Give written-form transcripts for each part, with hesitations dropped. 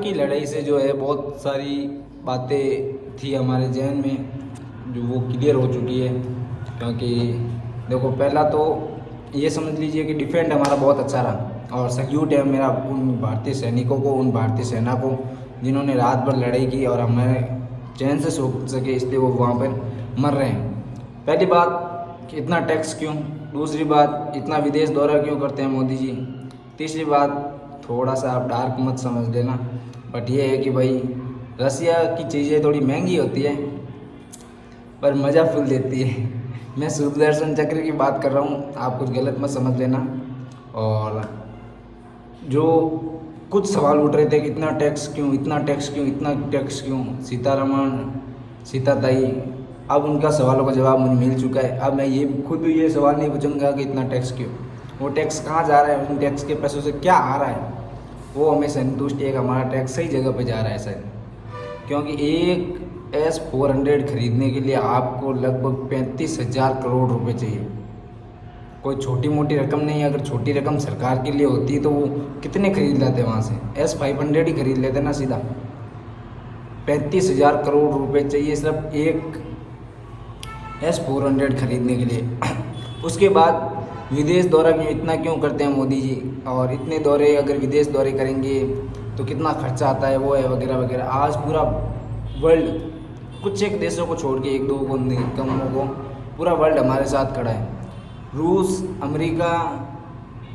की लड़ाई से जो है बहुत सारी बातें थी हमारे जहन में जो वो क्लियर हो चुकी है। क्योंकि देखो, पहला तो ये समझ लीजिए कि डिफेंड हमारा बहुत अच्छा रहा और सल्यूट है मेरा उन भारतीय सैनिकों को, उन भारतीय सेना को जिन्होंने रात भर लड़ाई की और हमें चैन से सो सके, इसलिए वो वहाँ पर मर रहे हैं। पहली बात कि इतना टैक्स क्यों, दूसरी बात इतना विदेश दौरा क्यों करते हैं मोदी जी, तीसरी बात थोड़ा सा आप डार्क मत समझ लेना, बट ये है कि भाई रसिया की चीज़ें थोड़ी महंगी होती है पर मज़ा फुल देती है। मैं सुदर्शन चक्र की बात कर रहा हूँ, आप कुछ गलत मत समझ लेना। और जो कुछ सवाल उठ रहे थे कि इतना टैक्स क्यों, इतना टैक्स क्यों, इतना टैक्स क्यों, सीतारमण, सीताताई, अब उनका सवालों का जवाब मुझे मिल चुका है। अब मैं ये खुद ये सवाल नहीं पूछूंगा कि इतना टैक्स क्यों, वो टैक्स कहाँ जा रहा है, उन टैक्स के पैसों से क्या आ रहा है, वो हमें संतुष्ट है कि हमारा टैक्स सही जगह पे जा रहा है सर। क्योंकि एक S-400 खरीदने के लिए आपको लगभग 35,000 करोड़ रुपए चाहिए। कोई छोटी मोटी रकम नहीं है। अगर छोटी रकम सरकार के लिए होती तो वो कितने खरीद लेते वहाँ से, S-500 ही खरीद लेते ना सीधा। 35,000 करोड़ रुपए चाहिए सिर्फ एक S-400 खरीदने के लिए। उसके बाद विदेश दौरा इतना क्यों करते हैं मोदी जी, और इतने दौरे अगर विदेश दौरे करेंगे तो कितना खर्चा आता है, वो है वगैरह वगैरह। आज पूरा वर्ल्ड, कुछ एक देशों को छोड़ के, एक दो को कमों को, पूरा वर्ल्ड हमारे साथ खड़ा है। रूस, अमेरिका,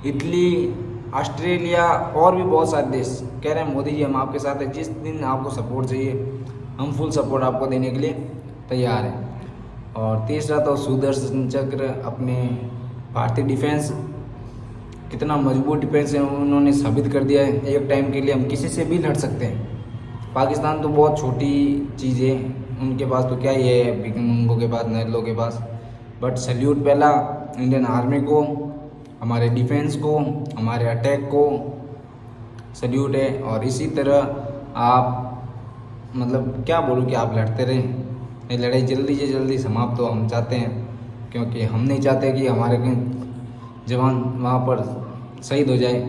इटली, ऑस्ट्रेलिया और भी बहुत सारे देश कह रहे हैं मोदी जी हम आपके साथ हैं, जिस दिन आपको सपोर्ट चाहिए हम फुल सपोर्ट आपको देने के लिए तैयार हैं। और तीसरा तो सुदर्शन चक्र, अपने भारतीय डिफेंस कितना मजबूत डिफेंस है उन्होंने साबित कर दिया है। एक टाइम के लिए हम किसी से भी लड़ सकते हैं। पाकिस्तान तो बहुत छोटी चीज़ है, उनके पास तो क्या ही है, भिखमंगों के पास, नहलों के पास। बट सल्यूट पहला इंडियन आर्मी को, हमारे डिफेंस को, हमारे अटैक को सल्यूट है। और इसी तरह आप, मतलब क्या बोलूँ कि आप लड़ते रहें, ये लड़ाई जल्दी से जल्दी समाप्त हो, हम चाहते हैं। क्योंकि हम नहीं चाहते कि हमारे जवान वहाँ पर शहीद हो जाए।